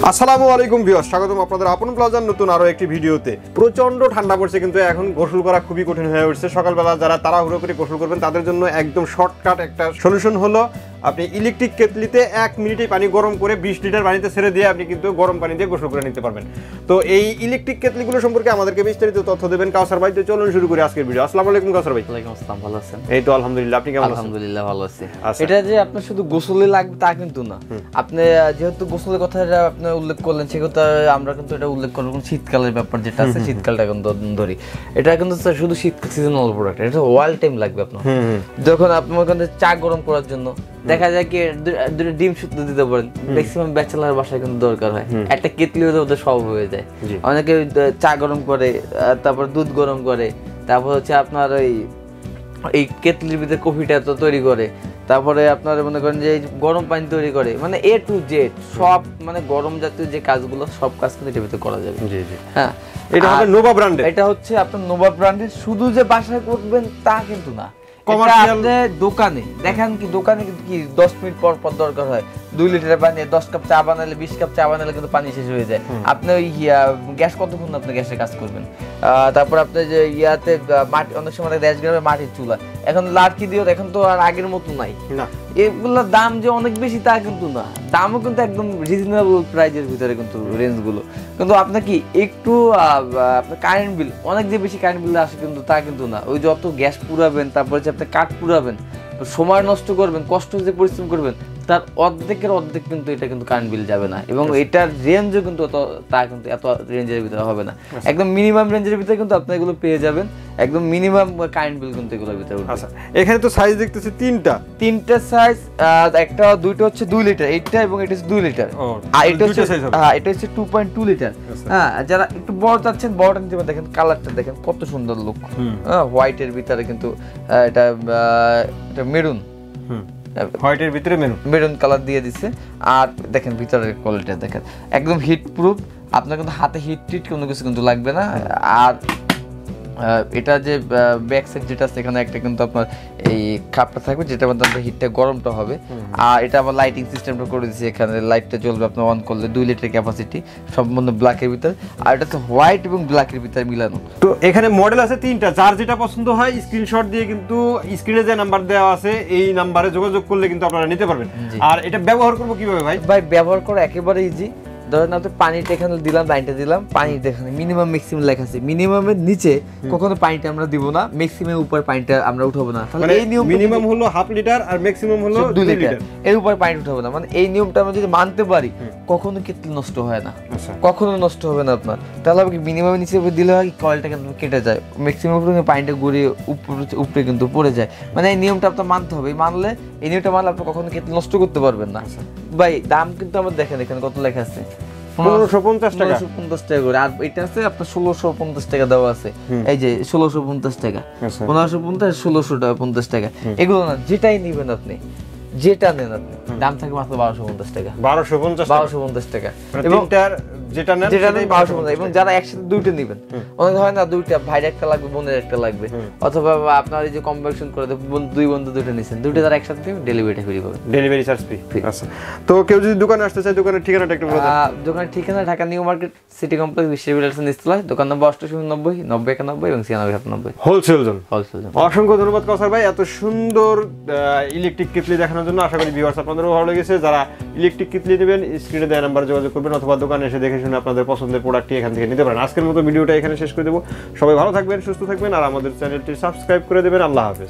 আসসালামু আলাইকুম ভিউয়ার্স, স্বাগতম আপনাদের আপন প্লাজার নতুন আরো একটি ভিডিওতে। প্রচন্ড ঠান্ডা পড়ছে, কিন্তু এখন গোসল করা খুবই কঠিন হয়ে উঠছে। সকালবেলা যারা তাড়াহুড়ো করে গোসল করবেন তাদের জন্য একদম শর্টকাট একটা সলিউশন হলো আপনি ইলেকট্রিক কেটলিতে 1 মিনিটে পানি গরম করে 20 লিটার পানিতে ছেড়ে দিয়ে আপনি কিন্তু গরম পানি দিয়ে গোসল করে নিতে পারবেন। তো এই ইলেকট্রিক কেটলিগুলো সম্পর্কে আমাদেরকে বিস্তারিত তথ্য দেবেন কাউসার ভাই। তো চলুন শুরু করি আজকের ভিডিও। আসসালামু আলাইকুম কাউসার ভাই। ওয়ালাইকুম আসসালাম, ভালো আছেন? এই তো আলহামদুলিল্লাহ, আপনি কেমন আছেন? আলহামদুলিল্লাহ ভালো আছি। এটা যে আপনার শুধু গোসলে লাগবে তা কিন্তু না। আপনি যেহেতু গোসলের কথা আপনি উল্লেখ করলেন, সেটা আমরা কিন্তু এটা উল্লেখ করব শীতকালের ব্যাপার যেটা আছে, শীতকালটা কিন্তু ধরি। এটা কিন্তু শুধু শীতকাল সিজনাল প্রোডাক্ট, এটা অল টাইম লাগবে আপনার। যখন আপনি ওখানে চা গরম করার জন্য দেখা যায় কি দুটো ডিম শুদ্ধ দিতে পারেন, ম্যাক্সিমাম ব্যাচেলার বাসায় কিন্তু দরকার হয়। একটা কেটলি হলে ওদের সব হয়ে যায়। অনেকে চা গরম করে, তারপর দুধ গরম করে, তারপর হচ্ছে আপনার এই কেটলির ভিতরে কফিটা তো তৈরি করে, তারপরে আপনার মনে করেন যে গরম পানি তৈরি করে, মানে A to Z সব, মানে গরম জাতীয় যে কাজগুলো সব কাজ কিন্তু এটার ভিতরে করা যাবে। হ্যাঁ, এটা হবে নোভা ব্র্যান্ডের। এটা হচ্ছে আপনার নোভা ব্র্যান্ডের। শুধু যে বাসায় করবেন তা কিন্তু না, দোকানে দেখেন কি, দোকানে কিন্তু কি 10 মিনিট পর পর দরকার হয় 2 লিটার পানি। 10 কাপ চা বানালে, 20 কাপ চা বানালে কিন্তু পানি শেষ হয়ে যায়। আপনি ওই গ্যাস কতক্ষণ আপনি গ্যাসে কাজ করবেন? তারপর আপনি যে ইয়াতে মাটি, অনেক সময় গ্যাস গ্রামে মাটির চুলা, এখন লাড়কি দিও, এখন তো আর আগের মতো নাই না। এগুলোর দাম যে অনেক বেশি তা কিন্তু না, দামও কিন্তু একদম রিজনেবল প্রাইজের ভিতরে কিন্তু রেঞ্জ গুলো। কিন্তু আপনার কি একটু আপনার কারেন্ট বিল অনেক যে বেশি কারেন্ট বিল আসে কিন্তু তা কিন্তু না। ওই যত গ্যাস পুরাবেন, তারপরে যে আপনি কাঠ পুরাবেন, সময় নষ্ট করবেন, কষ্ট যে পরিশ্রম করবেন, তার অর্ধেকের অর্ধেক কিন্তু এটা কিন্তু কারেন্ট বিল যাবে না। এবং এটার রেঞ্জও কিন্তু তা কিন্তু এত রেঞ্জের ভিতরে হবে না। একদম মিনিমাম রেঞ্জের ভিতরে কিন্তু আপনি এগুলো পেয়ে যাবেন। একদম মিনিমাম কারেন্ট বিল কিন্তু এগুলোর ভিতরে উঠবে। আচ্ছা, এখানে তো সাইজ দেখতেছি তিনটা সাইজ, একটা দুইটা হচ্ছে 2 লিটার, এইটা এবং এটা হচ্ছে 2 লিটার, আর এটা হচ্ছে এটা হচ্ছে 2.2 লিটার। হ্যাঁ, যারা একটু বড় চাচ্ছেন বড়টা নিতে পারেন। দেখেন কালারটা দেখেন কত সুন্দর লুক, হোয়াইটের ভিতরে কিন্তু এটা মেরুন, হোয়াইটের ভিতরে মেরুন কালার দিয়ে দিচ্ছে। আর দেখেন ভিতরের কোয়ালিটি দেখেন একদম হিট প্রুফ। আপনার কিন্তু হাতে হিট কোনো কিছু কিন্তু লাগবে না। আর এটা যে ব্যাক সাইড যেটা আছে, এখানে একটা কিন্তু আপনার এই কাপটা থাকবে, যেটার মধ্যে আপনার হিটটা গরমটা হবে। আর এটা আবার লাইটিং সিস্টেমটা করে দিয়েছি, এখানে লাইটটা জ্বলবে আপনার অন করলে। 2 লিটার ক্যাপাসিটি, সম্পূর্ণ ব্ল্যাকের ভিতরে। আর এটা হচ্ছে হোয়াইট এবং ব্ল্যাকের ভিতরে মিলানো। তো এখানে মডেল আছে 3টা, যার যেটা পছন্দ হয় স্ক্রিনশট দিয়ে কিন্তু স্ক্রিনে যে নাম্বার দেওয়া আছে এই নাম্বারে যোগাযোগ করলে কিন্তু আপনারা নিতে পারবেন। আর এটা ব্যবহার করব কিভাবে ভাই? ব্যবহার করা একেবারে ইজি। ধরেন আপনি পানিটা এখানে দিলাম, লাইনটা দিলাম, পানি দেখেন মিনিমাম ম্যাক্সিমাম লেখা আছে। মিনিমামের নিচে কখনো পানিটা আমরা দিব না, ম্যাক্সিমাম উপর পানিটা আমরা উঠাবো না। তাহলে এই নিয়ম, মিনিমাম হলো 1/2 লিটার আর ম্যাক্সিমাম হলো 2 লিটার, এর উপর পানি উঠাবো না। মানে এই নিয়মটা আমরা যদি মানতে পারি, কখনো কেটলি নষ্ট হয় না, কখনো নষ্ট হবে না আপনার। তাহলে আপনি মিনিমাম নিচে দিলে হয় কয়েলটা কিন্তু কেটে যায়, ম্যাক্সিমাম উপরে পানিটা গড়িয়ে উপরে কিন্তু পড়ে যায়। মানে এই নিয়মটা আপনার মানতে হবে। মানলে এই নিয়মটা মানলে আপনি কখনো কেটলি নষ্ট করতে পারবেন না। ভাই দাম কিন্তু আমরা দেখেন এখানে কত লেখা আছে, 1550 টাকা করে। আর এটা আছে আপনার 1650 টাকা দেওয়া আছে। এই যে 1650 টাকা, 1550, 1650 টাকা। এগুলো না, যেটাই নিবেন আপনি, যেটা নেন আপনি, দাম থাকে মাত্র 1250 টাকা। 1250 টাকা। এবং যেটা নেন 1250। এবং যারা একসাথে দুইটা নেবেন, অনেক হয় না দুইটা, ভাইয়ের একটা লাগবে, বোনের একটা লাগবে, অথবা আপনার এই যে কম্বিনেশন করে দুই বন্ধু দুইটা নিছেন, দুইটা যারা একসাথে নেবেন ডেলিভারিটা ফ্রি পাবেন, ডেলিভারি চার্জ ফ্রি। আচ্ছা, তো কেউ যদি দোকানে আসতে চায়, দোকানের ঠিকানাটা একটু বলে দেন। দোকানের ঠিকানা Dhaka new market city complex বিশ্ববিদ্যালয়ের নিচতলায়, দোকান নম্বর 8890 9091 এবং 9697। হোলসেল জন। অসংখ্য ধন্যবাদ কাউসার ভাই এত সুন্দর ইলেকট্রিক কেটলি দেখানোর জন্য। আশা করি ভিউয়ার্স আপনাদেরও ভালো লেগেছে। যারা ইলেকট্রিক কেটলি নেবেন স্ক্রিনে দেওয়া নাম্বারে যোগাযোগ করবেন, অথবা দোকানে এসে দেখে শুনে আপনাদের পছন্দের প্রোডাক্টটি এখান থেকে নিতে পারেন। আজকের মতো ভিডিওটা এখানে শেষ করে দেবো। সবাই ভালো থাকবেন, সুস্থ থাকবেন, আর আমাদের চ্যানেলটি সাবস্ক্রাইব করে দেবেন। আল্লাহ হাফেজ।